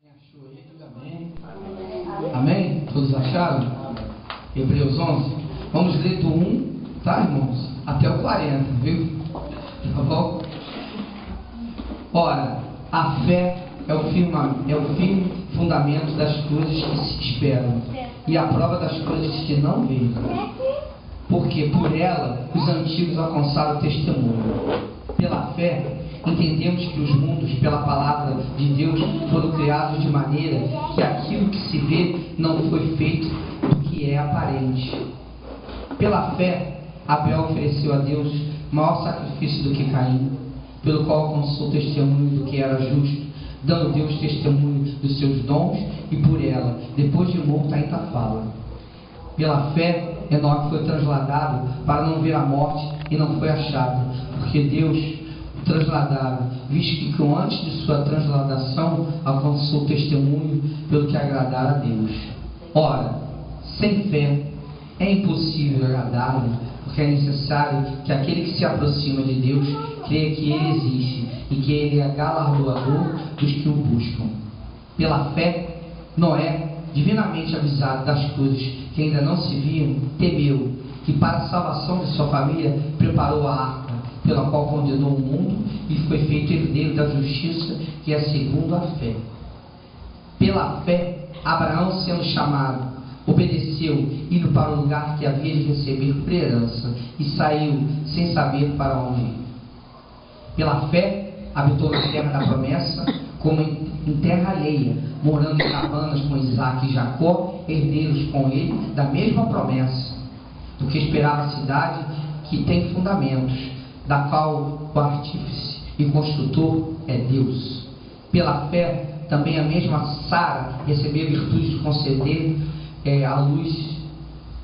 Achou aí? Diga amém. Amém? Todos acharam? Hebreus 11. Vamos ler do 1, tá, irmãos? Até o 40, viu? Tá bom? Ora, a fé é o firme fundamento das coisas que se esperam e a prova das coisas que não veem. Porque por ela os antigos alcançaram o testemunho. Pela fé, entendemos que os mundos, pela palavra de Deus, foram criados de maneira que aquilo que se vê não foi feito do que é aparente. Pela fé, Abel ofereceu a Deus maior sacrifício do que Caim, pelo qual alcançou testemunho do que era justo, dando Deus testemunho dos seus dons, e por ela, depois de morto, ainda fala. Pela fé, Enoque foi trasladado para não ver a morte e não foi achado, porque Deus o trasladara, visto que antes de sua transladação alcançou testemunho pelo que agradara a Deus. Ora, sem fé é impossível agradar-lhe, porque é necessário que aquele que se aproxima de Deus creia que Ele existe e que Ele é galardoador dos que o buscam. Pela fé, Noé, divinamente avisado das coisas que ainda não se viam, temeu, que para a salvação de sua família preparou a arca, pela qual condenou o mundo e foi feito herdeiro da justiça, que é segundo a fé. Pela fé, Abraão, sendo chamado, obedeceu, indo para o lugar que havia de receber por herança, e saiu sem saber para onde ir. Pela fé, habitou na terra da promessa, como em terra alheia, morando em cabanas com Isaac e Jacó, herdeiros com ele da mesma promessa, do que esperava a cidade que tem fundamentos, da qual o artífice e construtor é Deus. Pela fé, também a mesma Sara recebeu a virtude de conceder a luz,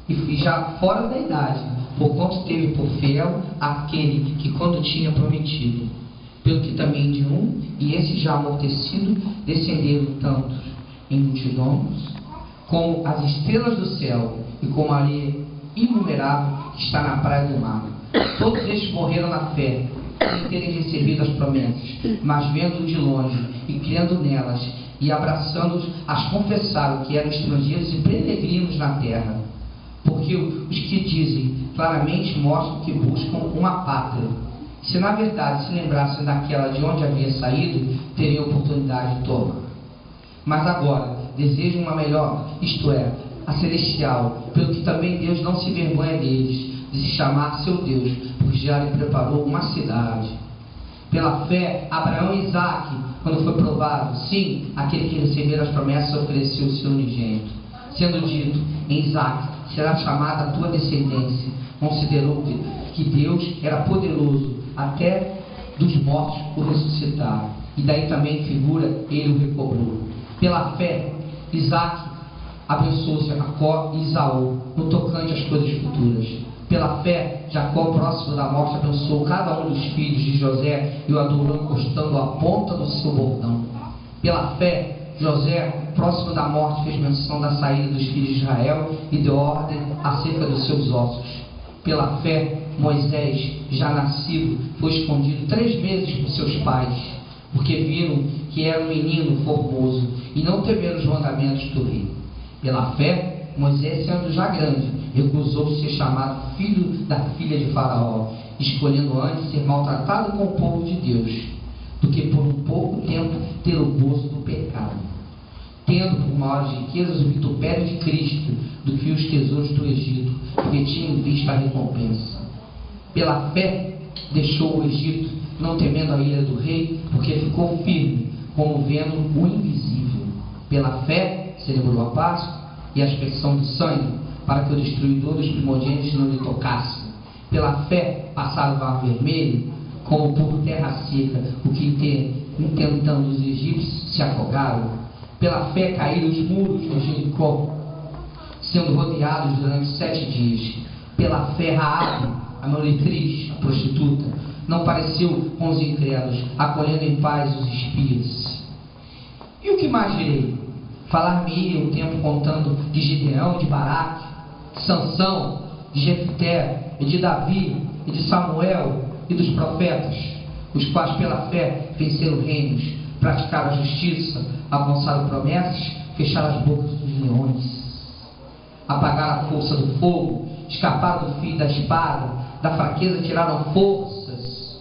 e já fora da idade, porquanto teve por fiel aquele que quando tinha prometido. Pelo que também de um, e esse já amortecido, descenderam tanto em multidões, como as estrelas do céu, e como a areia inumerável que está na praia do mar. Todos estes morreram na fé, sem terem recebido as promessas, mas vendo de longe e crendo nelas, e abraçando-os, as confessaram que eram estrangeiros e peregrinos na terra. Porque os que dizem claramente mostram que buscam uma pátria. Se na verdade se lembrassem daquela de onde havia saído, teriam oportunidade de tomar. Mas agora desejam uma melhor, isto é, a celestial, pelo que também Deus não se envergonha deles, de se chamar seu Deus, porque já lhe preparou uma cidade. Pela fé, Abraão e Isaac, quando foi provado, sim, aquele que recebera as promessas ofereceu o seu unigênito. Sendo dito, em Isaac será chamada a tua descendência, considerou que Deus era poderoso até dos mortos o ressuscitar, e daí também figura, ele o recobrou. Pela fé, Isaac abençoou Jacó e Isaú no tocante às coisas futuras. Pela fé, Jacó, próximo da morte, abençoou cada um dos filhos de José e o adorou encostando a ponta do seu bordão. Pela fé, José, próximo da morte, fez menção da saída dos filhos de Israel e deu ordem acerca dos seus ossos. Pela fé, Moisés, já nascido, foi escondido 3 meses por seus pais, porque viram que era um menino formoso e não temeram os mandamentos do rei. Pela fé, Moisés, sendo já grande, recusou ser chamado filho da filha de Faraó, escolhendo antes ser maltratado com o povo de Deus, do que por um pouco tempo ter o gozo do pecado, tendo por maiores riquezas o vitupério de Cristo do que os tesouros do Egito, porque tinha em vista a recompensa. Pela fé, deixou o Egito, não temendo a ira do rei, porque ficou firme, como vendo o invisível. Pela fé, celebrou a Páscoa e a aspersão do sangue, para que o destruidor dos primogênitos não lhe tocasse. Pela fé, passaram o mar vermelho, como por terra seca, o que intentando os egípcios se afogaram. Pela fé caíram os muros de Jericó, sendo rodeados durante 7 dias. Pela fé, Raabe, a meretriz, a prostituta, não pareceu com os incrédulos, acolhendo em paz os espias. E o que mais direi? Falar-me-ia o tempo contando de Gideão, de Baraque, de Sansão, de Jefté, e de Davi, e de Samuel, e dos profetas, os quais pela fé venceram reinos, praticaram a justiça, alcançaram promessas, fecharam as bocas dos leões, apagaram a força do fogo, escaparam do fio da espada, da fraqueza tiraram forças,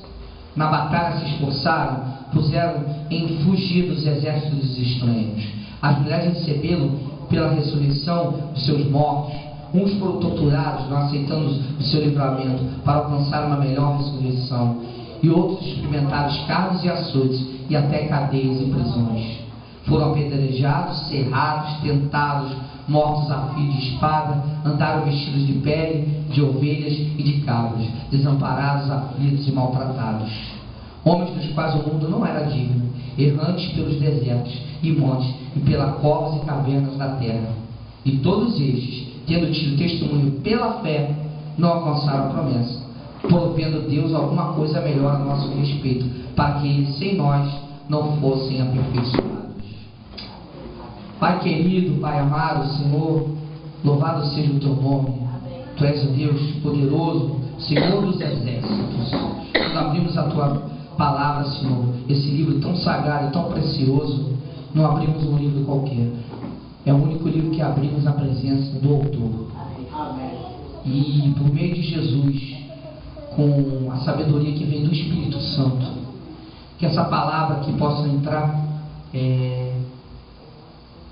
na batalha se esforçaram, puseram em fugir dos exércitos estranhos. As mulheres receberam pela ressurreição dos seus mortos. Uns foram torturados, não aceitando o seu livramento, para alcançar uma melhor ressurreição. E outros experimentaram escarros e açoites, e até cadeias e prisões. Foram apedrejados, serrados, tentados, mortos a fio de espada, andaram vestidos de pele, de ovelhas e de cabras, desamparados, aflitos e maltratados. Homens dos quais o mundo não era digno, errantes pelos desertos e montes, e pelas covas e cavernas da terra. E todos estes, tendo tido testemunho pela fé, não alcançaram a promessa, provendo Deus alguma coisa melhor a nosso respeito, para que eles sem nós não fossem aperfeiçoados. Pai querido, Pai amado, Senhor, louvado seja o teu nome. Tu és o Deus poderoso, Senhor dos exércitos. Nós abrimos a tua palavra, Senhor, esse livro tão sagrado e tão precioso. Não abrimos um livro qualquer. É o único livro que abrimos na presença do autor. E por meio de Jesus, com a sabedoria que vem do Espírito Santo, que essa palavra aqui possa entrar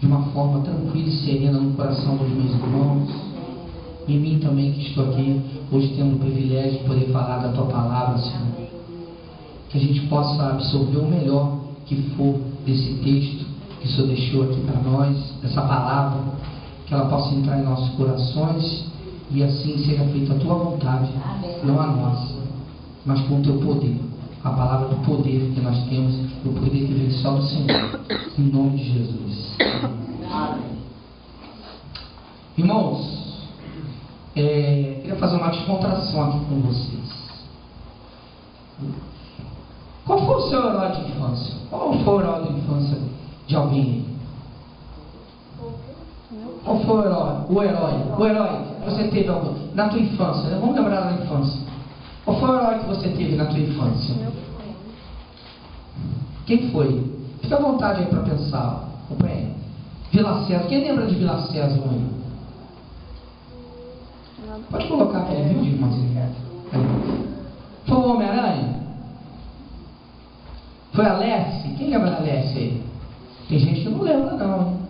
de uma forma tranquila e serena no coração dos meus irmãos, em mim também que estou aqui hoje tendo o privilégio de poder falar da tua palavra, Senhor. Que a gente possa absorver o melhor que for desse texto que o Senhor deixou aqui para nós, dessa palavra, que ela possa entrar em nossos corações e assim seja feita a tua vontade, não a nossa, mas com o teu poder, a palavra do poder que nós temos, o poder que vem só do Senhor, em nome de Jesus. Irmãos, queria fazer uma descontração aqui com vocês. Qual foi o seu herói de infância? Qual foi o herói de infância de alguém aí? Qual foi o herói? O herói que você teve na tua infância, né? Vamos lembrar da infância. Qual foi o herói que você teve na tua infância? Quem foi? Fica à vontade aí para pensar. Acompanhe. Vila César. Quem lembra de Vila César aí? Pode colocar aquele vídeo, irmãozinho. Foi o Homem-Aranha? Foi a Lessie? Quem lembra da Lessie aí? Tem gente que não lembra não.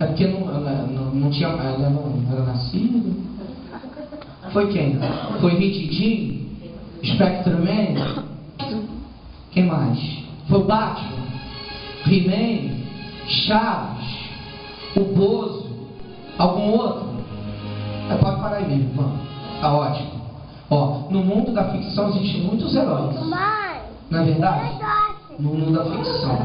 É porque não tinha, ela não era nascido. Foi quem? Foi Ritidinho? Spectreman? Quem mais? Foi o Batman? He-Man? Chaves? O Bozo? Algum outro? Pode parar aí mesmo, vamos. Tá ótimo. Ó, no mundo da ficção existem muitos heróis. Não é verdade? No mundo da ficção.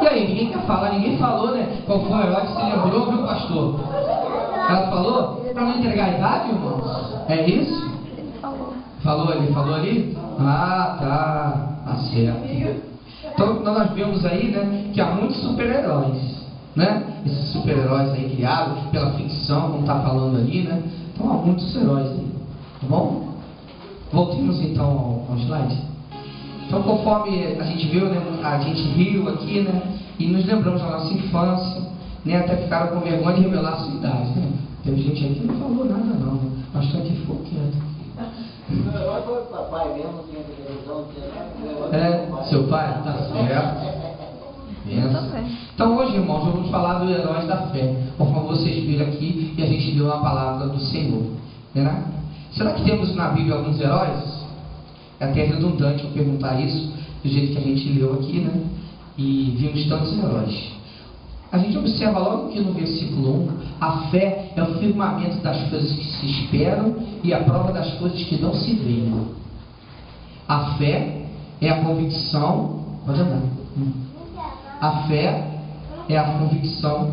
E aí, ninguém quer falar, ninguém falou, né? Qual foi o herói que se lembrou, viu, pastor? Ela falou? Pra não entregar a idade, irmão? É isso? Falou, ele falou ali? Ah, tá certo. Então, nós vemos aí, né, que há muitos super-heróis, né? Esses super-heróis aí criados pela ficção, como tá falando ali, né? Então, há muitos heróis aí, tá bom? Voltemos então ao slide. Então, conforme a gente viu, né, a gente riu aqui, né, e nos lembramos da nossa infância, né, até ficaram com vergonha de revelar a sua idade, né? Tem gente aí que não falou nada não, né? Bastante ficou quieto. Papai mesmo tinha televisão, seu pai? Tá certo. Então hoje, irmãos, vamos falar dos heróis da fé, conforme vocês viram aqui e a gente deu a palavra do Senhor, né? Será que temos na Bíblia alguns heróis? É até redundante eu perguntar isso, do jeito que a gente leu aqui, né? E vimos tantos heróis. A gente observa logo que no versículo 1, a fé é o firmamento das coisas que se esperam e a prova das coisas que não se veem. A fé é a convicção. Pode andar. A fé é a convicção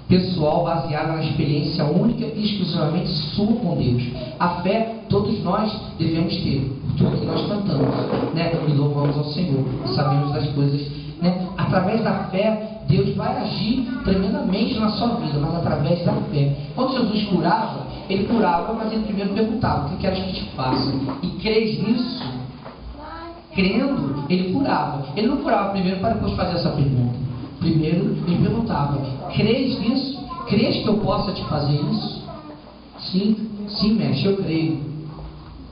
pessoal baseada na experiência única e exclusivamente sua com Deus. A fé todos nós devemos ter, por tudo que nós cantamos, né? E louvamos ao Senhor, e sabemos das coisas, né? Através da fé, Deus vai agir tremendamente na sua vida, mas através da fé. Quando Jesus curava, ele curava, mas ele primeiro perguntava: o que queres que te faça? E crês nisso? crendo, ele curava. Ele não curava primeiro para depois fazer essa pergunta. Primeiro ele perguntava: crês nisso? Crês que eu possa te fazer isso? Sim, sim, mestre, eu creio.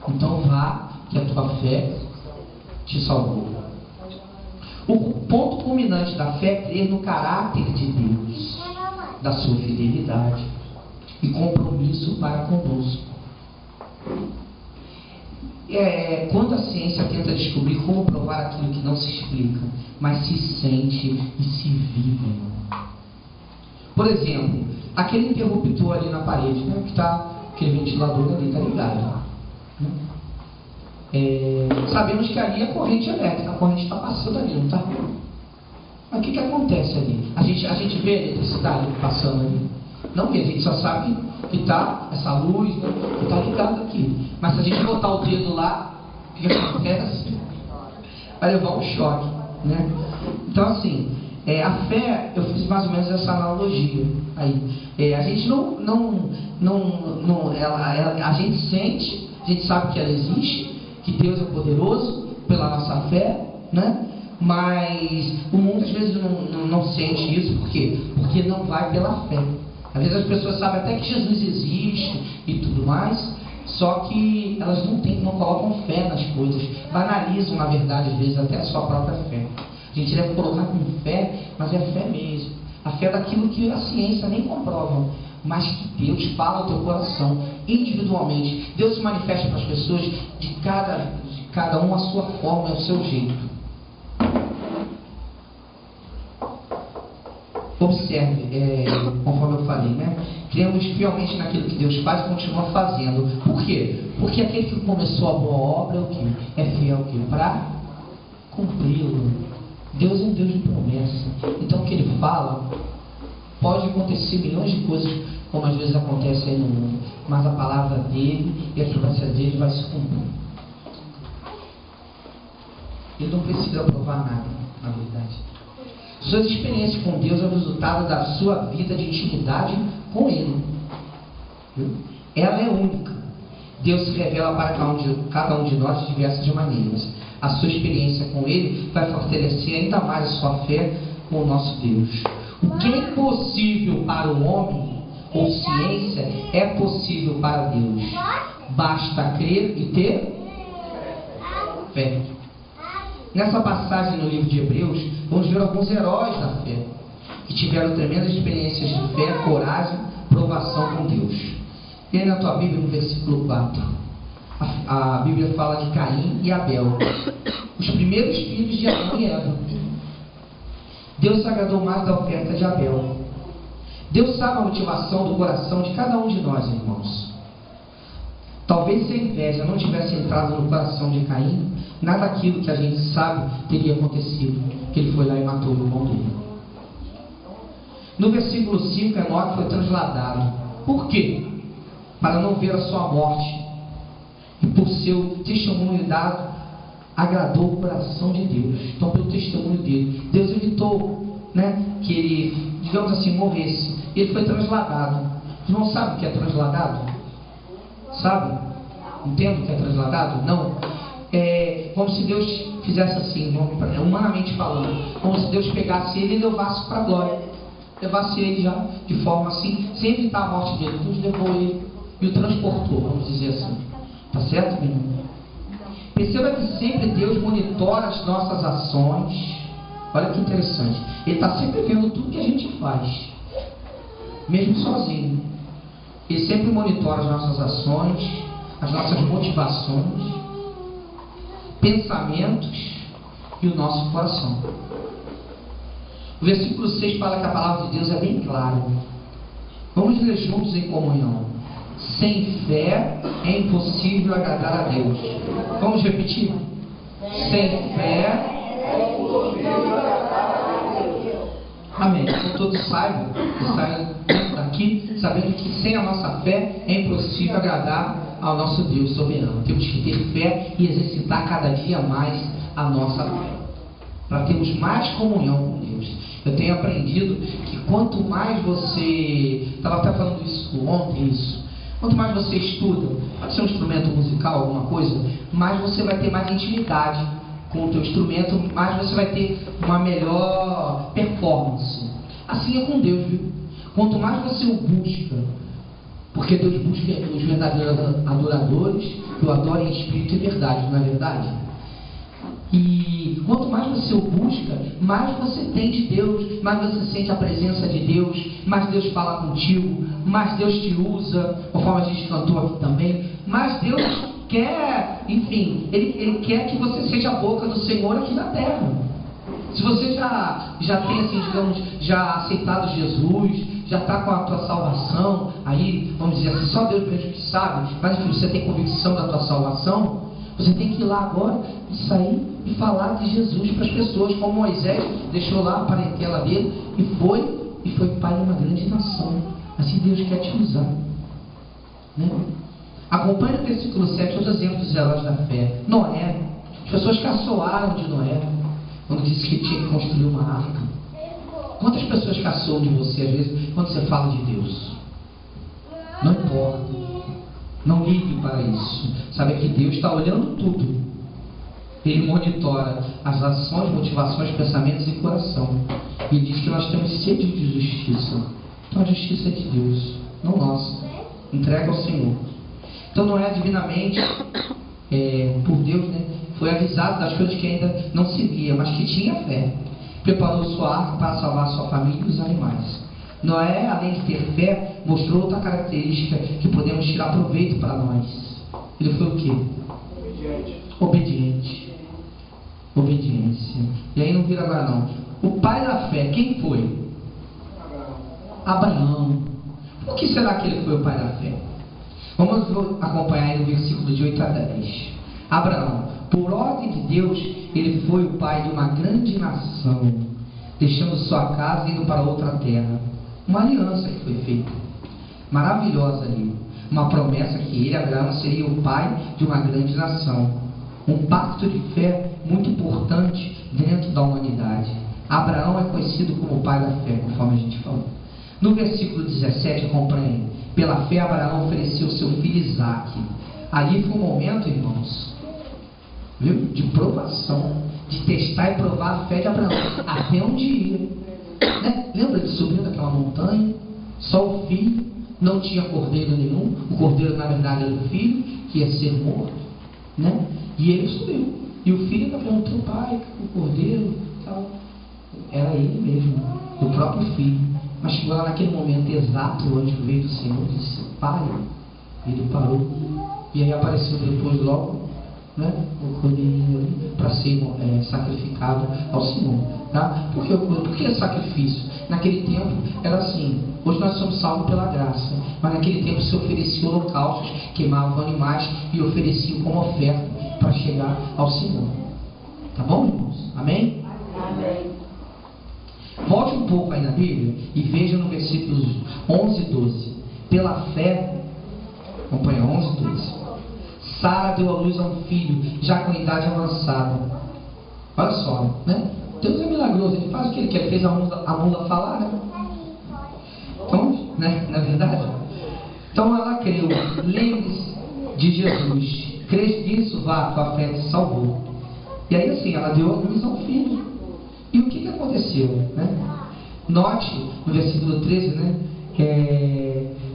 Então vá, que a tua fé te salvou. O ponto culminante da fé é crer no caráter de Deus, da sua fidelidade e compromisso para conosco. Quando a ciência tenta descobrir como provar aquilo que não se explica, mas se sente e se vive. Por exemplo, aquele interruptor ali na parede, né, que está, aquele ventilador ali, está ligado. Né? Sabemos que ali é corrente elétrica, a corrente está passando ali, não está? Mas o que acontece ali? A gente vê a eletricidade passando ali? Não vê, a gente só sabe que está essa luz, né, que está ligado aqui. Mas se a gente botar o dedo lá, o que acontece? Vai levar um choque, né? Então assim, a fé, eu fiz mais ou menos essa analogia aí. A gente a gente sente, a gente sabe que ela existe, que Deus é poderoso pela nossa fé, né? Mas o mundo às vezes não sente isso, por quê? Porque não vai pela fé. Às vezes as pessoas sabem até que Jesus existe e tudo mais, só que elas não colocam fé nas coisas, banalizam, na verdade, às vezes até a sua própria fé. A gente deve colocar com fé, mas é fé mesmo. A fé daquilo que a ciência nem comprova, mas que Deus fala ao teu coração, individualmente. Deus se manifesta para as pessoas de cada um a sua forma e ao seu jeito. Observe, conforme eu falei, né? Cremos fielmente naquilo que Deus faz e continua fazendo. Por quê? Porque aquele que começou a boa obra é o quê? É fiel o quê? Para cumpri-lo. Deus é um Deus de promessa. Então o que Ele fala, pode acontecer milhões de coisas, como às vezes acontece aí no mundo, mas a palavra dele e a promessa dele vai se cumprir. Ele não precisa provar nada, na verdade. Suas experiências com Deus é o resultado da sua vida de intimidade com Ele. Viu? Ela é única. Deus se revela para cada um de nós de diversas maneiras. A sua experiência com Ele vai fortalecer ainda mais a sua fé com o nosso Deus. O que é impossível para o homem, ou ciência, é possível para Deus. Basta crer e ter fé. Nessa passagem no livro de Hebreus, vamos ver alguns heróis da fé, que tiveram tremendas experiências de fé, coragem, provação com Deus. E aí na tua Bíblia, no versículo 4, a Bíblia fala de Caim e Abel, os primeiros filhos de Adão e Eva. Deus se agradou mais da oferta de Abel. Deus sabe a motivação do coração de cada um de nós, irmãos. Talvez se a inveja não tivesse entrado no coração de Caim, nada daquilo que a gente sabe teria acontecido, que ele foi lá e matou o irmão dele. No versículo 5, Enoque foi transladado. Por quê? Para não ver a sua morte. E por seu testemunho dado, agradou o coração de Deus. Então, pelo testemunho dele, Deus evitou, né, que ele, digamos assim, morresse. E ele foi transladado. Você não sabe o que é transladado? Sabe? Entende o que é transladado? Não. É como se Deus fizesse assim, humanamente falando, como se Deus pegasse ele e levasse para a glória, levasse ele já de forma assim, sem evitar a morte dele. Deus levou ele e o transportou, vamos dizer assim. Tá certo, menino? Perceba que sempre Deus monitora as nossas ações. Olha que interessante. Ele está sempre vendo tudo que a gente faz, mesmo sozinho. Ele sempre monitora as nossas ações, as nossas motivações, pensamentos e o nosso coração. O versículo 6 fala que a palavra de Deus é bem clara. Vamos ler juntos em comunhão. Sem fé é impossível agradar a Deus. Vamos repetir? Sem fé é impossível agradar a Deus. Amém. Então todos saiam daqui sabendo que sem a nossa fé é impossível agradar ao nosso Deus soberano. Temos que ter fé e exercitar cada dia mais a nossa fé, para termos mais comunhão com Deus. Eu tenho aprendido que quanto mais você, estava até falando isso ontem, quanto mais você estuda, pode ser um instrumento musical, alguma coisa, mais você vai ter mais intimidade com o teu instrumento, mais você vai ter uma melhor performance. Assim é com Deus, viu? Quanto mais você o busca, porque Deus busca os verdadeiros adoradores que o adorem em espírito e verdade, não é verdade? E quanto mais você o busca, mais você tem de Deus, mais você sente a presença de Deus, mais Deus fala contigo, mais Deus te usa, conforme a gente cantou aqui também, mais Deus quer, enfim, Ele quer que você seja a boca do Senhor aqui na terra. Se você já tem, assim, digamos, já aceitado Jesus, já está com a tua salvação, aí, vamos dizer assim, só Deus mesmo que sabe, mas enfim, você tem convicção da tua salvação, você tem que ir lá agora e sair e falar de Jesus para as pessoas, como Moisés deixou lá a parentela dele e foi pai de uma grande nação. Assim Deus quer te usar, né? Acompanhe o versículo 7, outro exemplo dos heróis da fé. Noé. As pessoas caçoaram de Noé quando disse que tinha que construir uma arca. Quantas pessoas caçoam de você às vezes quando você fala de Deus? Não importa. Não ligue para isso. Sabe que Deus está olhando tudo. Ele monitora as ações, motivações, pensamentos e coração. E diz que nós temos sede de justiça. Então a justiça é de Deus, não nossa. Entrega ao Senhor. Então Noé divinamente, por Deus, né, foi avisado das coisas que ainda não se via, mas que tinha fé. Preparou sua arca para salvar sua família e os animais. Noé, além de ter fé, mostrou outra característica que podemos tirar proveito para nós. Ele foi o quê? Obediente. Obediência. E aí não vira agora não. O pai da fé, quem foi? Abraão. Por que será que ele foi o pai da fé? Vamos acompanhar aí no versículo de 8 a 10. Abraão, por ordem de Deus, ele foi o pai de uma grande nação, deixando sua casa e indo para outra terra. Uma aliança que foi feita, maravilhosa ali, uma promessa que ele, Abraão, seria o pai de uma grande nação, um pacto de fé muito importante dentro da humanidade. Abraão é conhecido como o pai da fé, conforme a gente falou. No versículo 17, acompanhe, pela fé Abraão ofereceu seu filho Isaque. Ali foi um momento, irmãos, viu? De provação, de testar e provar a fé de Abraão, até onde ia. Né? Lembra de subir daquela montanha? Só o filho, não tinha cordeiro nenhum. O cordeiro, na verdade, era o filho que ia ser morto, né? E ele subiu. E o filho ainda perguntou: pai, o cordeiro tal. Era ele mesmo, o próprio filho. Mas chegou lá naquele momento exato, o anjo veio do Senhor e disse: pai. Ele parou. E aí apareceu depois logo, né, o cordeirinho para ser sacrificado ao Senhor, tá? Por que sacrifício? Naquele tempo era assim. Hoje nós somos salvos pela graça, mas naquele tempo se oferecia holocaustos, queimavam animais e ofereciam como oferta para chegar ao Senhor. Tá bom, irmãos? Amém? Amém. Volte um pouco aí na Bíblia e veja no versículos 11 e 12. Pela fé, acompanha 11 e 12. Sara deu à luz a um filho, já com idade avançada. Olha só, né? Deus é milagroso, ele faz o que ele quer, ele fez a mula falar, né? Então, né? Na verdade. Então ela creu, lembre-se de Jesus, crês nisso, vá, tua fé te salvou. E aí assim, ela deu à luz a um filho. E o que aconteceu, né? Note no versículo 13, né?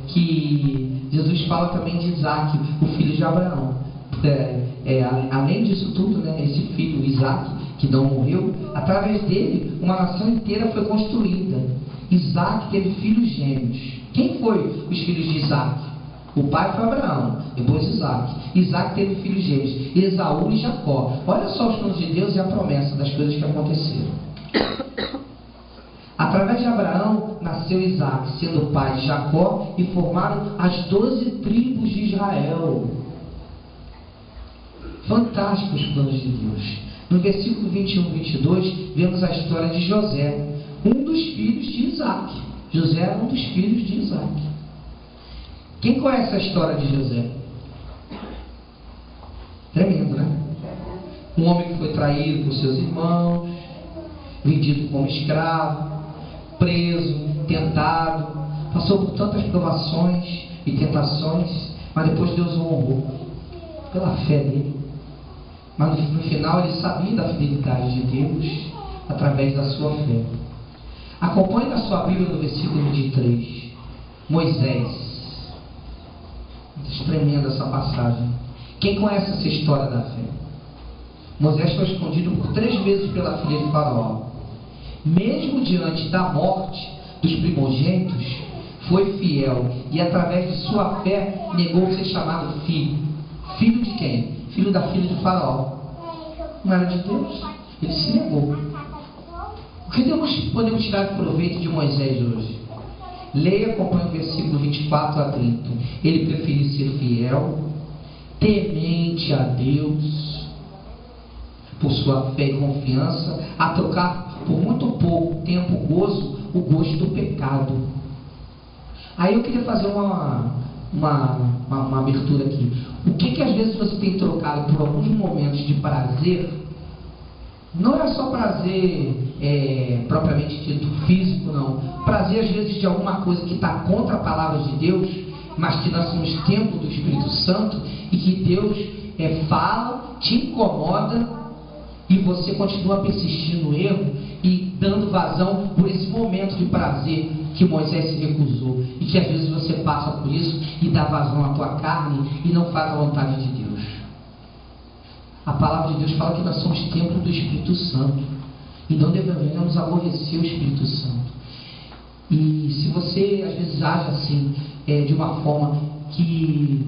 Que Jesus fala também de Isaque, o filho de Abraão. Além disso tudo, né, esse filho Isaque, que não morreu, através dele uma nação inteira foi construída. Isaque teve filhos gêmeos. Quem foi os filhos de Isaque? O pai foi Abraão, depois Isaque. Isaque teve filhos gêmeos, Esaú e Jacó. Olha só os planos de Deus e a promessa das coisas que aconteceram. Através de Abraão nasceu Isaque, sendo o pai de Jacó, e formaram as 12 tribos de Israel. Fantásticos planos de Deus. No versículo 21 e 22, vemos a história de José, um dos filhos de Isaque. José era um dos filhos de Isaque. Quem conhece a história de José? Tremendo, né? Um homem que foi traído por seus irmãos, vendido como escravo, preso, tentado, passou por tantas provações e tentações, mas depois Deus o honrou pela fé dele. mas no final ele sabia da fidelidade de Deus através da sua fé. Acompanhe na sua Bíblia no versículo 23. Moisés. Tremenda essa passagem. Quem conhece essa história da fé? Moisés foi escondido por 3 vezes pela filha de Faraó. Mesmo diante da morte dos primogênitos, foi fiel e através de sua fé negou ser chamado filho. Filho de quem? Filho da filha de Faraó. Não era de Deus. Ele se negou. O que podemos tirar de proveito de Moisés hoje? Leia e acompanhe o versículo 24 a 30. Ele preferiu ser fiel, temente a Deus, por sua fé e confiança, a trocar por muito pouco tempo o gosto do pecado. Aí eu queria fazer uma abertura aqui. O que às vezes você tem trocado por alguns momentos de prazer? Não é só prazer propriamente dito físico, não. Prazer às vezes de alguma coisa que está contra a palavra de Deus, mas que nós somos templo do Espírito Santo e que Deus fala, te incomoda e você continua persistindo no erro e dando vazão por esse momento de prazer que Moisés se recusou e que às vezes você passa por isso e dá vazão à tua carne e não faz a vontade de Deus. A palavra de Deus fala que nós somos templo do Espírito Santo e não devemos aborrecer o Espírito Santo. E se você às vezes age assim, de uma forma que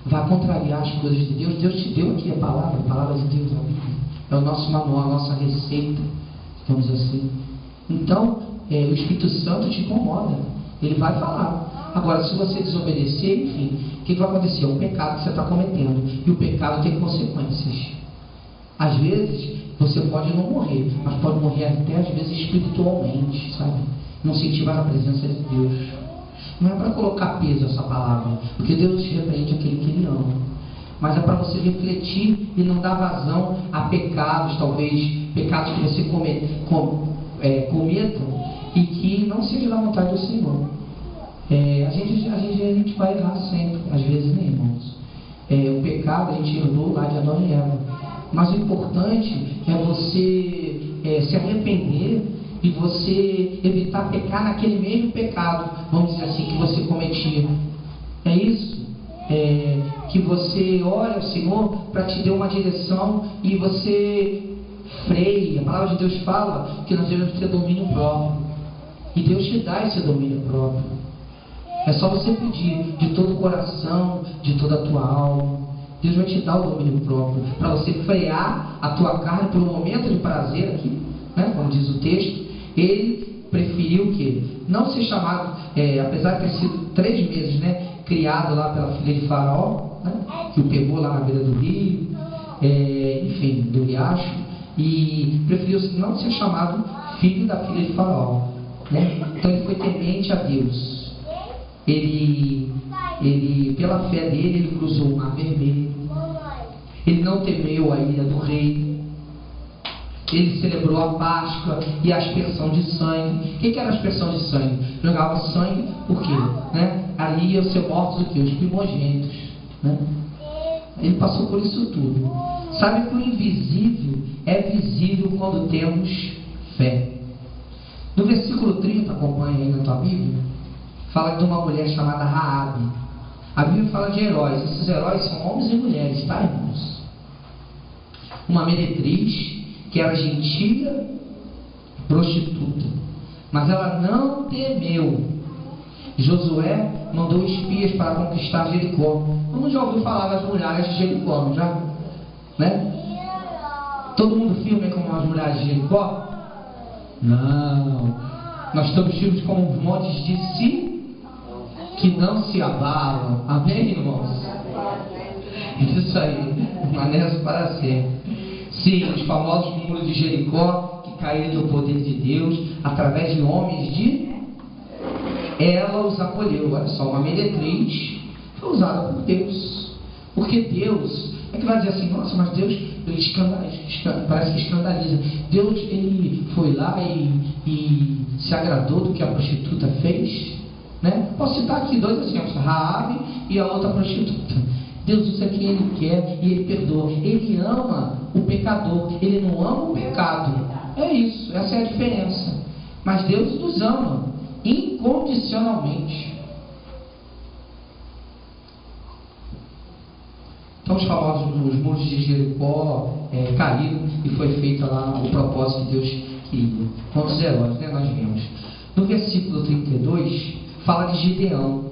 vai contrariar as coisas de Deus, Deus te deu aqui a palavra de Deus, a Bíblia. É o nosso manual, a nossa receita, digamos assim. Então, o Espírito Santo te incomoda, ele vai falar. Agora, se você desobedecer, enfim, o que vai acontecer? É um pecado que você está cometendo. E o pecado tem consequências. Às vezes, você pode não morrer, mas pode morrer até às vezes espiritualmente, sabe? Não sentir mais a presença de Deus. Não é para colocar peso essa palavra, porque Deus repreende aquele que Ele ama. Mas é para você refletir e não dar vazão a pecados, talvez pecados que você cometa e que não seja da vontade do Senhor. A gente vai errar sempre, às vezes, né, irmãos? O pecado a gente herdou lá de Adão e Eva. Mas o importante é você se arrepender e você evitar pecar naquele mesmo pecado, vamos dizer assim, que você cometia. É isso. Que você ore ao Senhor para te dar uma direção e você freie. A palavra de Deus fala que nós devemos ter domínio próprio. E Deus te dá esse domínio próprio. É só você pedir de todo o coração, de toda a tua alma. Deus vai te dar o domínio próprio para você frear a tua carne por um momento de prazer aqui, né? Como diz o texto. Ele preferiu o quê? Não ser chamado, apesar de ter sido 3 meses, né, criado lá pela filha de Faraó, né, que o pegou lá na beira do rio, enfim, do riacho, e preferiu não ser chamado filho da filha de Faraó, né? Então ele foi temente a Deus. Ele pela fé dele, ele cruzou o mar vermelho. Ele não temeu a ira do rei. Ele celebrou a Páscoa e a aspersão de sangue. O que era a aspersão de sangue? Jogava sangue, por quê? Né? Ali iam ser mortos o quê? Os primogênitos, né? Ele passou por isso tudo. Sabe que o invisível é visível quando temos fé. No versículo 30, acompanha aí na tua Bíblia, fala de uma mulher chamada Raabe. A Bíblia fala de heróis. Esses heróis são homens e mulheres, tá, irmãos? Uma meretriz que era gentia, prostituta, mas ela não temeu. Josué mandou espias para conquistar Jericó. Todo mundo já ouviu falar das muralhas de Jericó, não já? Né? Todo mundo firme como as muralhas de Jericó? Não. Nós estamos firmes como os montes de Si, que não se abalam. Amém, irmãos? Isso aí, permanece para sempre. Sim, os famosos muros de Jericó, que caíram do poder de Deus, através de homens de... Ela os acolheu. Olha só, uma meretriz foi usada por Deus. Porque Deus, é que vai dizer assim, nossa, mas Deus, ele parece que escandaliza. Deus, ele foi lá e se agradou do que a prostituta fez, né? Posso citar aqui 2 exemplos, Raabe e a outra prostituta. Deus usa quem Ele quer e Ele perdoa. Ele ama o pecador. Ele não ama o pecado. É isso, essa é a diferença. Mas Deus nos ama incondicionalmente. Então os famosos os muros de Jericó caíram e foi feito lá o propósito que Deus queria. Quantos heróis, né, nós vimos. No versículo 32 fala de Gideão.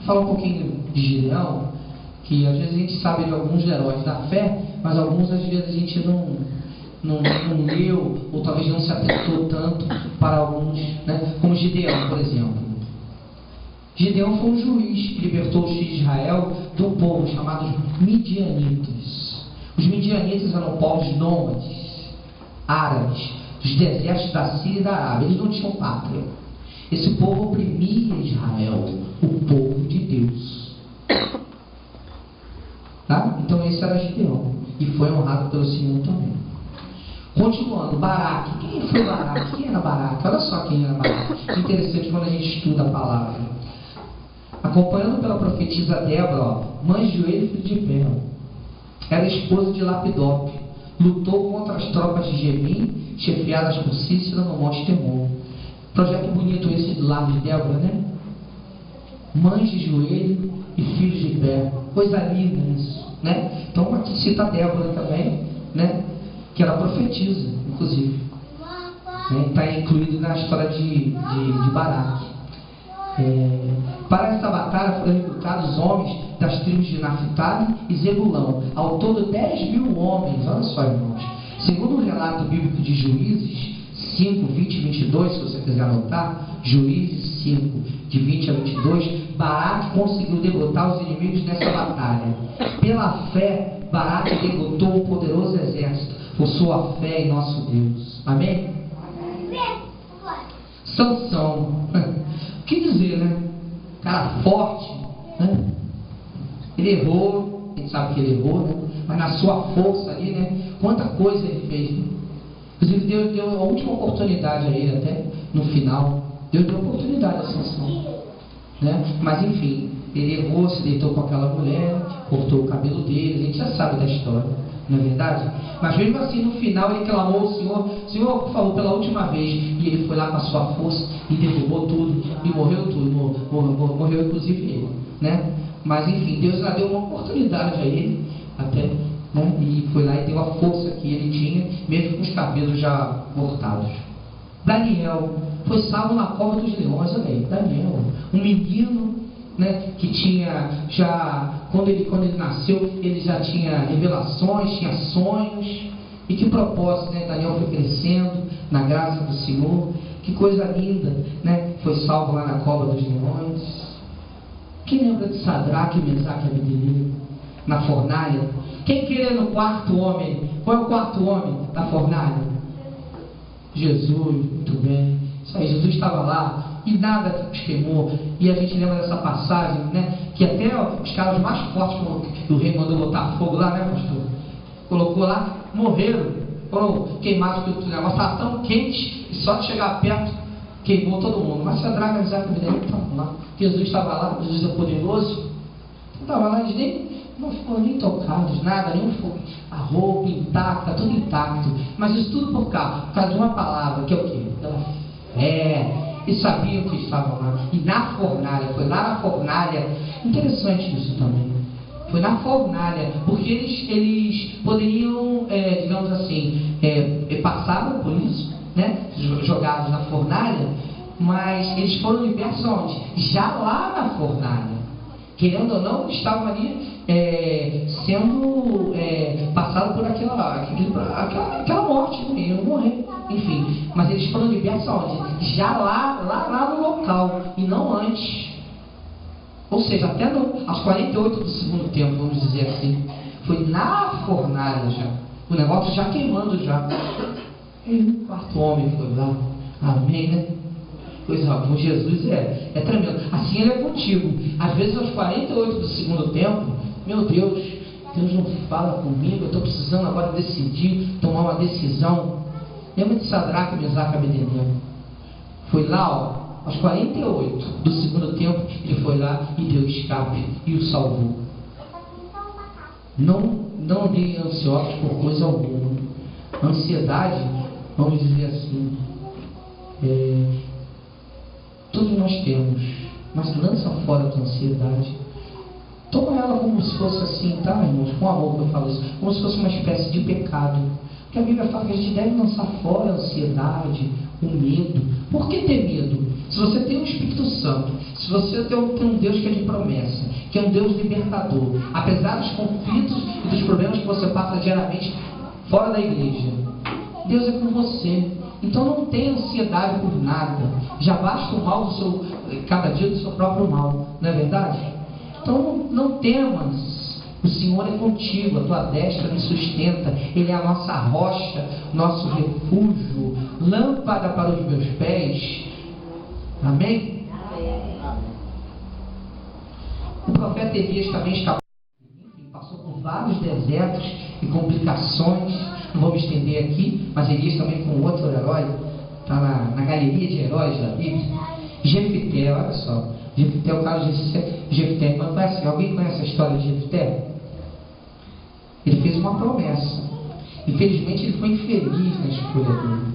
Fala um pouquinho de Gideão, que às vezes a gente sabe de alguns heróis da fé, mas alguns às vezes a gente não leu, ou talvez não se atentou tanto para alguns, né? Como Gideão, por exemplo. Gideão foi um juiz que libertou os filhos de Israel do povo chamado Midianitas. Os Midianitas eram povos nômades, árabes, dos desertos da Síria e da Arábia. Eles não tinham pátria. Esse povo oprimia Israel, o povo de Deus. Tá? Então esse era Gideão. E foi honrado pelo Senhor também. Continuando, Baraque. Quem foi Baraque? Quem era Baraque? Olha só quem era Baraque. Interessante quando a gente estuda a palavra. Acompanhando pela profetisa Débora, mãe de Joelho e filho de Bel. Era esposa de Lapidote. Lutou contra as tropas de Gemim, chefiadas por Cícera no Monte Temor. Projeto bonito esse do lado de Débora, né? Mães de Joelho e filhos de Bel. Coisa linda isso, né? Então aqui cita a Débora também, né? Que era profetisa, inclusive. Está incluído na história de Baraque. Para essa batalha foram recrutados homens das tribos de Naphtali e Zebulão, ao todo 10.000 homens. Olha só, irmãos, segundo o relato bíblico de Juízes 5, 20 e 22, se você quiser anotar, Juízes 5, de 20 a 22, Baraque conseguiu derrotar os inimigos nessa batalha. Pela fé, Baraque derrotou um poderoso exército, por sua fé em nosso Deus. Amém? Sansão, o que dizer, né? Cara forte, né? Ele errou, a gente sabe que ele errou, né? Mas na sua força ali, né? Quanta coisa ele fez, né? Inclusive Deus deu a última oportunidade a ele, até no final. Deus deu a oportunidade a Sansão, né? Mas enfim, ele errou, se deitou com aquela mulher, cortou o cabelo dele, a gente já sabe da história, não é verdade? Mas mesmo assim, no final, ele clamou ao Senhor, Senhor, por favor, pela última vez, e ele foi lá com a sua força e derrubou tudo, e morreu tudo, morreu inclusive ele, né? Mas enfim, Deus já deu uma oportunidade a ele, até, né? E foi lá e deu a força que ele tinha, mesmo com os cabelos já cortados. Daniel foi salvo na cova dos leões. Olha aí, Daniel, um menino, né, que tinha já, quando ele nasceu, ele já tinha revelações, tinha sonhos. E que propósito, né? Daniel foi crescendo na graça do Senhor. Que coisa linda, né? Foi salvo lá na cova dos leões. Quem lembra de Sadraque, Mesaque e Abednego na fornalha? Quem queria no quarto homem? Qual é o quarto homem da fornalha? Jesus, muito bem. Isso aí, Jesus estava lá e nada os queimou. E a gente lembra dessa passagem, né? Que até os caras mais fortes que o rei mandou botar fogo lá, né, pastor? Colocou lá, morreram, foram queimados, porque o negócio estava tão quente e só de chegar perto queimou todo mundo. Mas Sadraque, Mesaque e Abednego estavam lá. Jesus estava lá, Jesus é poderoso. Estava lá, eles não foram nem tocados, nada, nenhum fogo. A roupa intacta, tudo intacto. Mas isso tudo por causa de uma palavra, que é o quê? Pela fé. E sabiam que estavam lá. E na fornalha, foi lá na fornalha. Interessante isso também. Foi na fornalha, porque eles poderiam, digamos assim, passaram por isso, né? Jogados na fornalha, mas eles foram libertos onde? Já lá na fornalha. Querendo ou não, estavam ali sendo passados por aquela morte, iam morrer, enfim. Mas eles foram libertos onde? Já lá no local, e não antes. Ou seja, até aos 48 do segundo tempo, vamos dizer assim. Foi na fornalha já. O negócio já queimando já. E o quarto homem foi lá. Amém, né? Coisa boa. Jesus é tremendo. Assim ele é contigo. Às vezes aos 48 do segundo tempo, meu Deus não fala comigo, eu estou precisando agora decidir, tomar uma decisão. Lembra de Sadraque, Mesaque e Abednego? Foi lá, ó. Aos 48 do segundo tempo, ele foi lá e deu escape e o salvou. Não andem ansiosos por coisa alguma, A ansiedade, vamos dizer assim, todos nós temos, mas lança fora a tua ansiedade. Toma ela como se fosse assim, tá, irmãos? Com amor que eu falo isso, como se fosse uma espécie de pecado. Porque a Bíblia fala que a gente deve lançar fora a ansiedade, o medo. Por que ter medo? Se você tem o Espírito Santo, se você tem um Deus que é de promessa, que é um Deus libertador, apesar dos conflitos e dos problemas que você passa diariamente fora da igreja, Deus é com você. Então não tenha ansiedade por nada. Já basta o mal cada dia do seu próprio mal, não é verdade? Então não temas. O Senhor é contigo, a tua destra me sustenta. Ele é a nossa rocha, nosso refúgio, lâmpada para os meus pés. Amém? O profeta Elias também escapou, passou por vários desertos e complicações. Não vou me estender aqui, mas Elias também com outro herói, está na galeria de heróis da Bíblia. Jefté, olha só. Jefté, o cara de Jefté, alguém conhece a história de Jefté? Ele fez uma promessa. Infelizmente ele foi infeliz na escolha dele,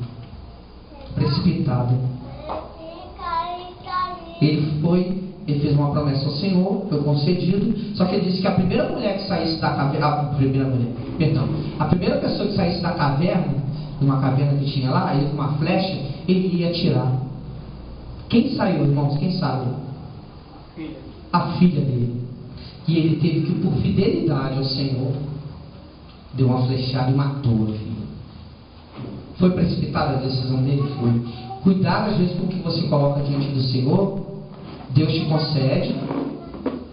precipitado. Ele fez uma promessa ao Senhor, foi concedido, só que ele disse que a primeira mulher que saísse da caverna, a primeira pessoa que saísse da caverna, numa caverna que tinha lá, ele com uma flecha, ele ia atirar. Quem saiu, irmãos? Quem sabe? A filha dele. E ele teve que, por fidelidade ao Senhor, deu uma flechada e matou a filha. Foi precipitada a decisão dele? Foi. Cuidado às vezes com o que você coloca diante do Senhor. Deus te concede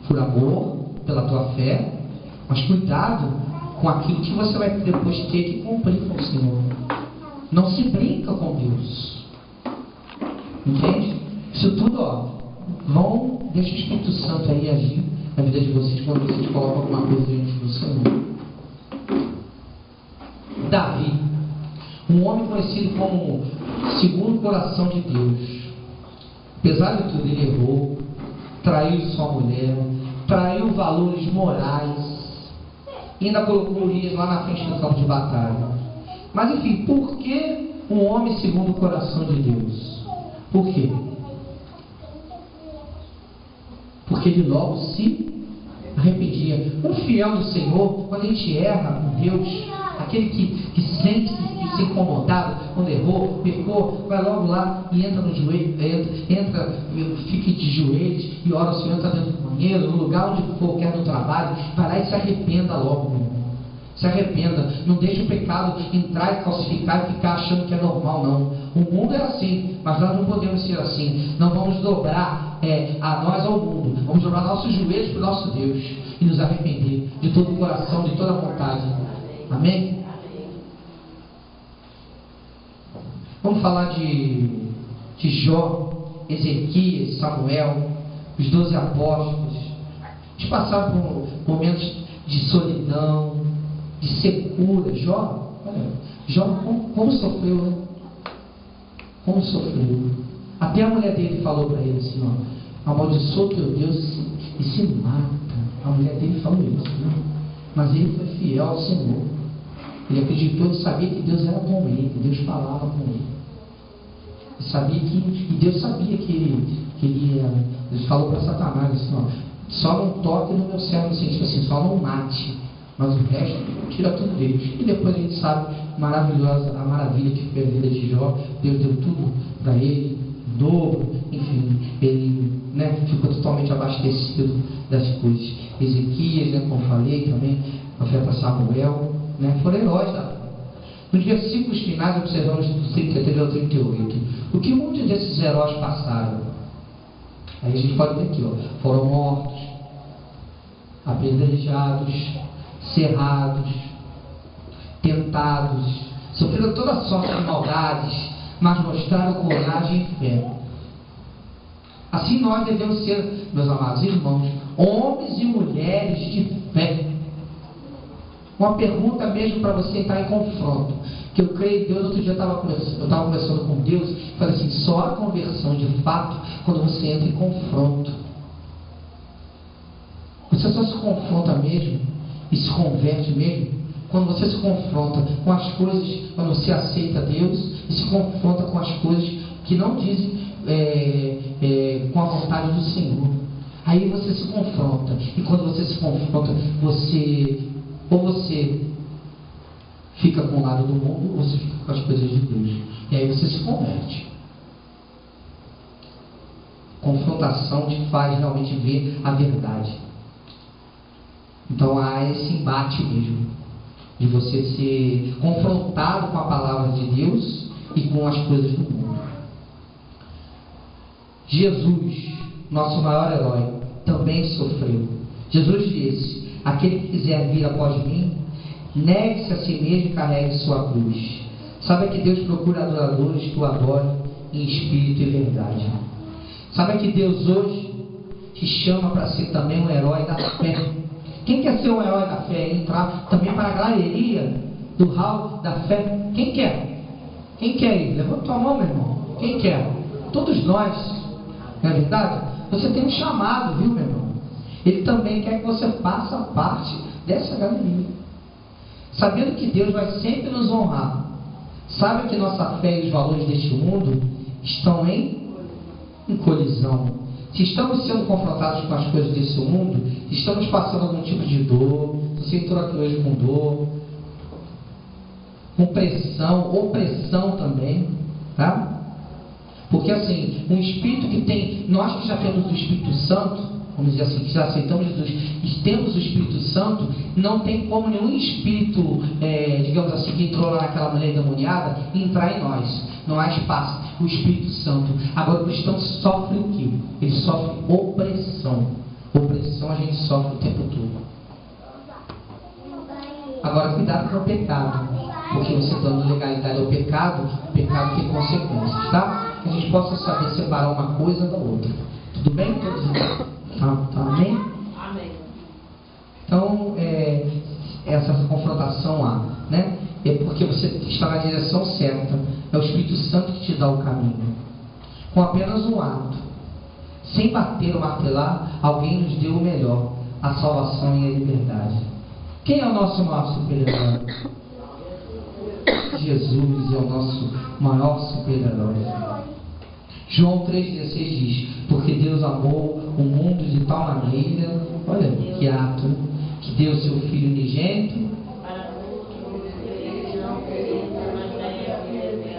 por amor, pela tua fé, mas cuidado com aquilo que você vai depois ter que cumprir com o Senhor. Não se brinca com Deus. Entende? Isso tudo, deixa o Espírito Santo aí agir na vida de vocês quando vocês colocam alguma coisa diante do Senhor. Davi, um homem conhecido como segundo coração de Deus. Apesar de tudo, ele errou, traiu sua mulher, traiu valores morais, e ainda colocou Urias lá na frente do campo de batalha. Mas enfim, por que um homem segundo o coração de Deus? Por quê? Porque ele logo se arrependia. Um fiel do Senhor, quando a gente erra com Deus, aquele que sente-se incomodado quando errou, pecou, vai logo lá e entra no joelho, fica de joelhos e ora ao Senhor, está dentro do banheiro, no lugar onde for, quer no trabalho, vai lá e se arrependa logo, meu irmão. Se arrependa, não deixe o pecado entrar e calcificar e ficar achando que é normal, não. O mundo é assim, mas nós não podemos ser assim. Não vamos dobrar a nós ao mundo, vamos dobrar nossos joelhos para o nosso Deus e nos arrepender de todo o coração, de toda a vontade. Amém? Vamos falar de Jó, Ezequias, Samuel, os 12 apóstolos. Eles passaram por momentos de solidão, de secura. Jó como sofreu, né? Como sofreu. Até a mulher dele falou para ele assim, amaldiçoa teu Deus e se mata. A mulher dele falou isso, né? Mas ele foi fiel ao Senhor. Ele acreditou, ele sabia que Deus era com ele, que Deus falava com ele. E Deus sabia que ele ia. Ele falou para Satanás assim, só não toque no meu servo, no sentido assim, só não mate, mas o resto tira tudo dele. E depois a gente sabe a maravilha que foi a vida de Jó. Deus deu tudo para ele, dobro, enfim, ele ficou totalmente abastecido das coisas. Ezequias, como falei também, o profeta Samuel, foram heróis da fé. Nos versículos finais observamos do 33 ao 38. O que muitos desses heróis passaram? Aí a gente pode ver aqui, foram mortos, apedrejados, cerrados, tentados, sofreram toda sorte de maldades, mas mostraram coragem e fé. Assim nós devemos ser, meus amados irmãos, homens e mulheres de fé. Uma pergunta mesmo para você entrar em confronto, que eu creio em Deus. Outro dia eu estava conversando com Deus e falei assim, só a conversão de fato quando você entra em confronto. Você só se confronta mesmo e se converte mesmo quando você se confronta com as coisas, quando você aceita Deus e se confronta com as coisas que não dizem com a vontade do Senhor. Aí você se confronta, e quando você se confronta, você fica com o lado do mundo, ou você fica com as coisas de Deus. E aí você se converte. Confrontação te faz realmente ver a verdade. Então há esse embate mesmo, de você ser confrontado com a palavra de Deus e com as coisas do mundo. Jesus, nosso maior herói, também sofreu. Jesus disse: aquele que quiser vir após mim, negue-se a si mesmo e carregue sua cruz. Sabe que Deus procura adoradores que o adorem em espírito e verdade. Sabe que Deus hoje te chama para ser também um herói da fé. Quem quer ser um herói da fé? Entrar também para a galeria do hall da fé. Quem quer? Quem quer ir? Levanta tua mão, meu irmão. Quem quer? Todos nós. Não é verdade? Você tem um chamado, viu, meu irmão? Ele também quer que você faça parte dessa galeria. Sabendo que Deus vai sempre nos honrar. Sabe que nossa fé e os valores deste mundo estão em colisão. Se estamos sendo confrontados com as coisas desse mundo, se estamos passando algum tipo de dor, você entrou aqui hoje com dor, com pressão, opressão também, tá? Porque assim, um espírito que tem, nós que já temos o Espírito Santo, vamos dizer assim, que já aceitamos Jesus e temos o Espírito Santo, não tem como nenhum espírito, digamos assim, que entrou lá naquela mulher endemoniada, entrar em nós. Não há espaço. O Espírito Santo. Agora o cristão sofre o quê? Ele sofre opressão. Opressão a gente sofre o tempo todo. Agora cuidado com o pecado. Porque você dando legalidade ao pecado, o pecado tem consequências, tá? Que a gente possa saber separar uma coisa da outra. Tudo bem? Todos tá, amém? Amém. Então, essa confrontação há, né? É porque você está na direção certa. É o Espírito Santo que te dá o caminho. Com apenas um ato, sem bater ou martelar, alguém nos deu o melhor, a salvação e a liberdade. Quem é o nosso maior super-herói? Jesus é o nosso maior super-herói. João 3,16 diz: porque Deus amou o mundo de tal maneira, olha que ato, que deu seu Filho unigênito.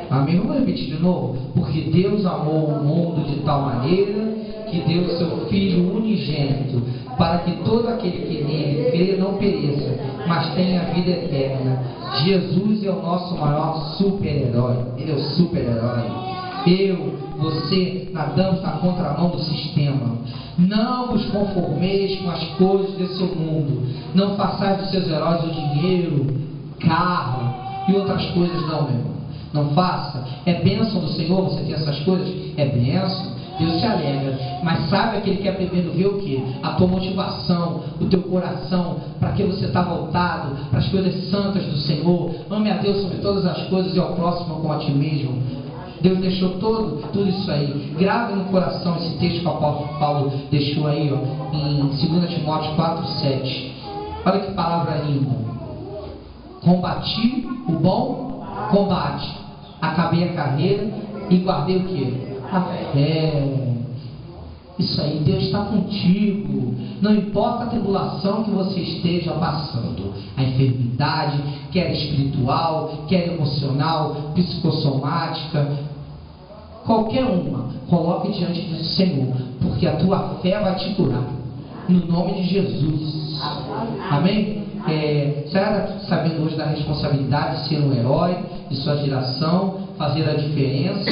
Amém? Vamos repetir de novo? Porque Deus amou o mundo de tal maneira que deu seu Filho unigênito, para que todo aquele que nele crê não pereça, mas tenha vida eterna. Jesus é o nosso maior super-herói. Ele é o super-herói. Eu, você, nadamos na contramão do sistema. Não vos conformeis com as coisas desse mundo. Não façais dos seus heróis o dinheiro, carro e outras coisas, não, meu irmão. Não faça. É bênção do Senhor você ter essas coisas? É bênção. Deus se alegra. Mas sabe que Ele quer primeiro ver o que? A tua motivação, o teu coração, para que você está voltado para as coisas santas do Senhor. Ame a Deus sobre todas as coisas e ao próximo como a ti mesmo. Deus deixou tudo isso aí. Grave no coração esse texto que o apóstolo Paulo deixou aí, ó, em 2 Timóteo 4:7. Olha que palavra linda. Combati o bom combate. Acabei a carreira e guardei o que? A fé. Isso aí, Deus está contigo. Não importa a tribulação que você esteja passando, a enfermidade, quer espiritual, quer emocional, psicossomática, qualquer uma, coloque diante do Senhor, porque a tua fé vai te curar, no nome de Jesus. Amém? Você está sabendo hoje da responsabilidade de ser um herói de sua geração, fazer a diferença,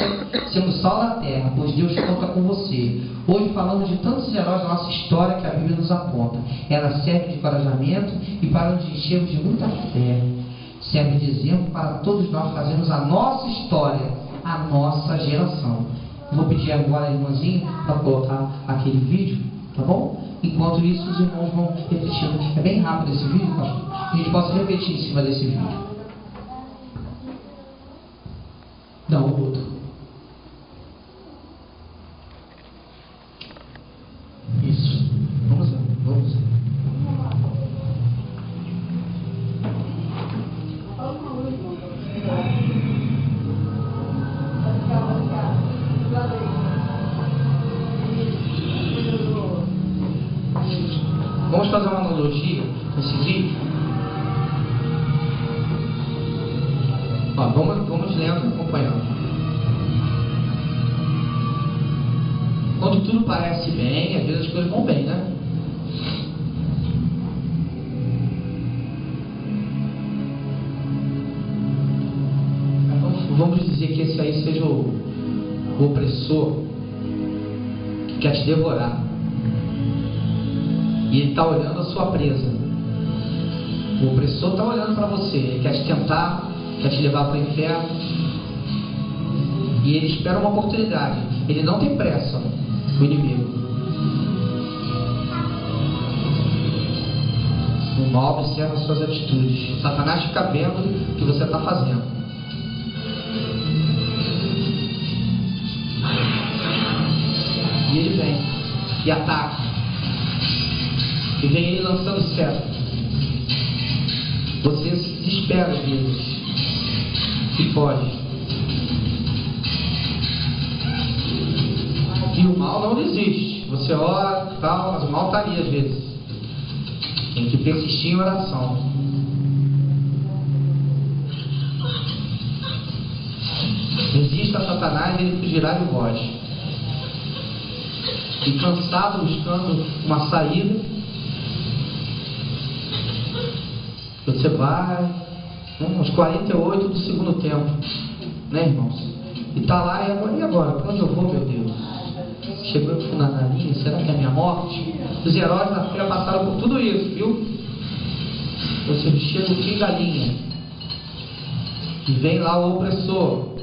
sendo sal da terra, pois Deus conta com você. Hoje falamos de tantos heróis da nossa história que a Bíblia nos aponta. Ela serve de encorajamento e para nos enchermos de muita fé. Serve de exemplo para todos nós fazermos a nossa história, a nossa geração. Vou pedir agora a irmãzinha para colocar aquele vídeo, tá bom? Enquanto isso, os irmãos vão repetindo. É bem rápido esse vídeo, pastor. A gente possa repetir em cima desse vídeo. Não, o outro. Isso. Vamos lá. cronologia nesse vídeo. Ó, vamos lendo e acompanhando. Quando tudo parece bem, às vezes as coisas vão bem, né? Vamos dizer que esse aí seja o opressor que quer te devorar. E ele está olhando a sua presa. O opressor está olhando para você. Ele quer te tentar, quer te levar para o inferno. E ele espera uma oportunidade. Ele não tem pressa, o inimigo. O mal observa as suas atitudes. Satanás fica vendo o que você está fazendo. E ele vem e ataca. E vem ele lançando certo. Você se desespera às vezes e foge. E o mal não desiste. Você ora e tal, mas o mal está ali às vezes. Tem que persistir em oração. Resista a Satanás e ele fugirá de vós. E cansado, buscando uma saída, você vai, aos 48 do segundo tempo, né, irmãos? E está lá, e agora? Para onde eu vou, meu Deus? Chegou eu na linha, será que é a minha morte? Os heróis da fé passaram por tudo isso, viu? Você chega no fim da linha, e vem lá o opressor,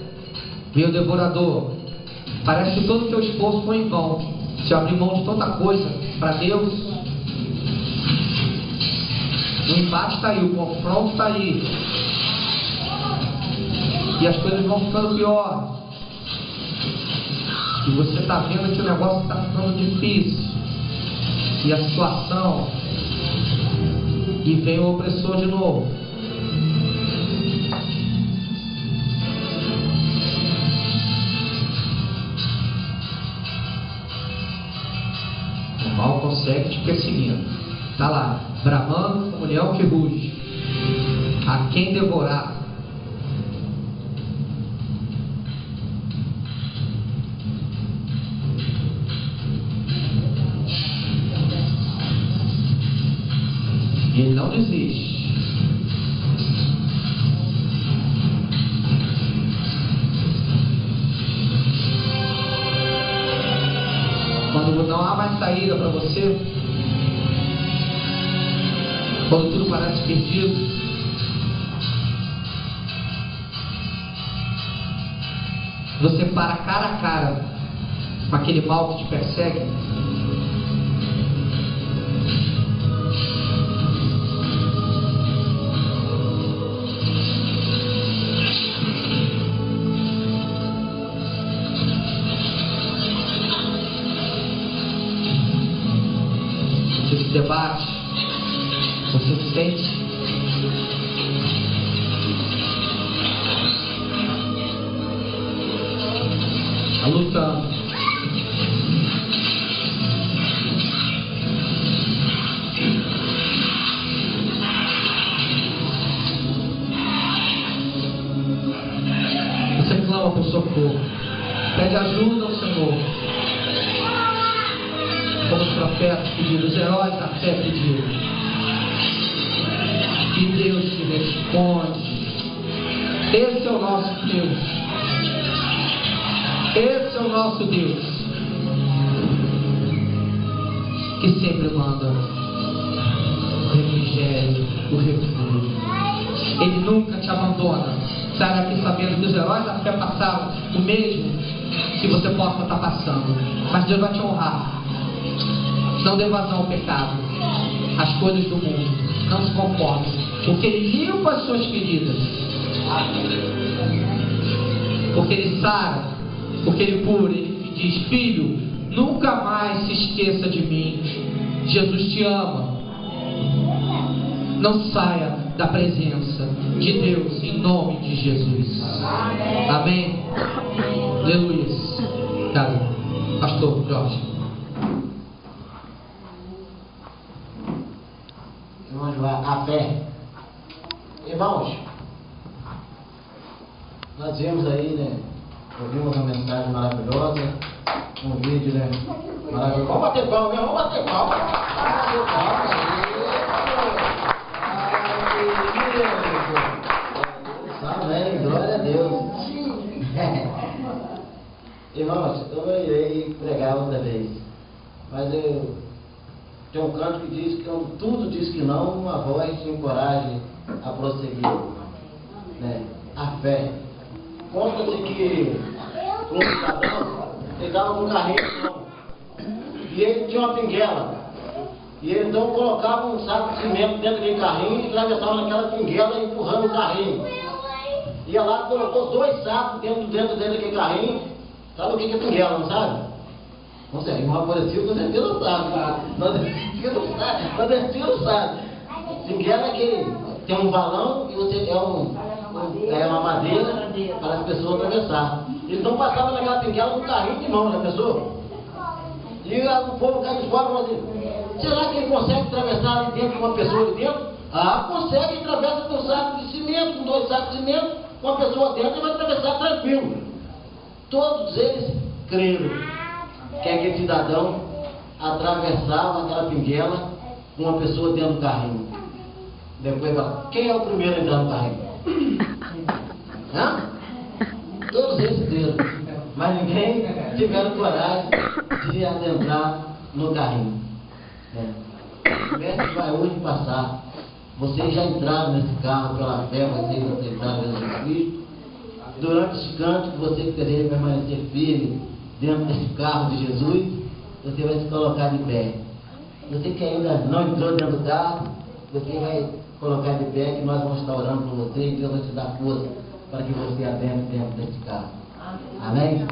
vem o devorador. Parece que todo o teu esforço foi em vão. Você abriu mão de tanta coisa para Deus. O embate está aí, o confronto está aí. E as coisas vão ficando pior. E você está vendo que o negócio está ficando difícil. E a situação. E vem o opressor de novo. O mal consegue te perseguindo. Está lá, bramando como leão que ruge. A quem devorar. E ele não desiste. Quando não há mais saída para você, quando tudo parece perdido, você para cara a cara com aquele mal que te persegue. Você se debate, você se sente lutando. Você clama por socorro, pede ajuda ao Senhor, como os profetas pediram, os heróis da fé pediram, e Deus te responde. Esse é o nosso Deus, esse é o nosso Deus, que sempre manda o refrigério, o refúgio. Ele nunca te abandona. Sai daqui sabendo que os heróis da fé passaram o mesmo que você possa estar passando, mas Deus vai te honrar. Não dê vazão ao pecado, às coisas do mundo. Não se conforme, porque Ele limpa as suas feridas, porque Ele sara, porque Ele cura. Ele diz: filho, nunca mais se esqueça de mim. Jesus te ama. Não saia da presença de Deus, em nome de Jesus. Amém? Aleluia. Pastor Jorge. Irmãos, nós vimos aí, né? Ouvimos uma mensagem maravilhosa, um vídeo, né? Maravilhoso. Vamos bater palma, meu, vamos bater palma. Amém, glória a Deus. Irmãos, eu irei pregar outra vez, mas eu tenho um canto que diz que tudo diz que não, uma voz te encoraje a prosseguir, né? A fé. Conta-se que um cidadão pegava um carrinho e ele tinha uma pinguela. E ele então colocava um saco de cimento dentro daquele carrinho e atravessava naquela pinguela empurrando o carrinho. Ia lá, colocou 2 sacos dentro daquele carrinho. Sabe o que é pinguela, não sabe? Não sei, irmão aparecido, com certeza não sabe. Nordestino sabe. Pinguela é que tem um balão e você é uma madeira para as pessoas atravessar. Eles não passavam naquela pinguela com carrinho de mão, já pensou? E o povo cai de fora e falou assim: será que ele consegue atravessar ali dentro com uma pessoa ali dentro? Ah, consegue, atravessa com um saco de cimento, com 2 sacos de cimento, com uma pessoa dentro e vai atravessar tranquilo. Todos eles creram que aquele cidadão atravessava aquela pinguela com uma pessoa dentro do carrinho. Depois fala: quem é o primeiro a entrar no carrinho? Hã? Todos eles creram, mas ninguém tiveram coragem de adentrar no carrinho. O mestre vai hoje passar. Vocês já entraram nesse carro pela fé, vocês aceitaram Jesus Cristo. Durante esse canto que você querer permanecer firme dentro desse carro de Jesus, você vai se colocar de pé. Você que ainda não entrou dentro do carro, você vai colocar de pé, que nós vamos estar orando por você e Deus vai te dar força para que você adentre dentro desse carro. Amém?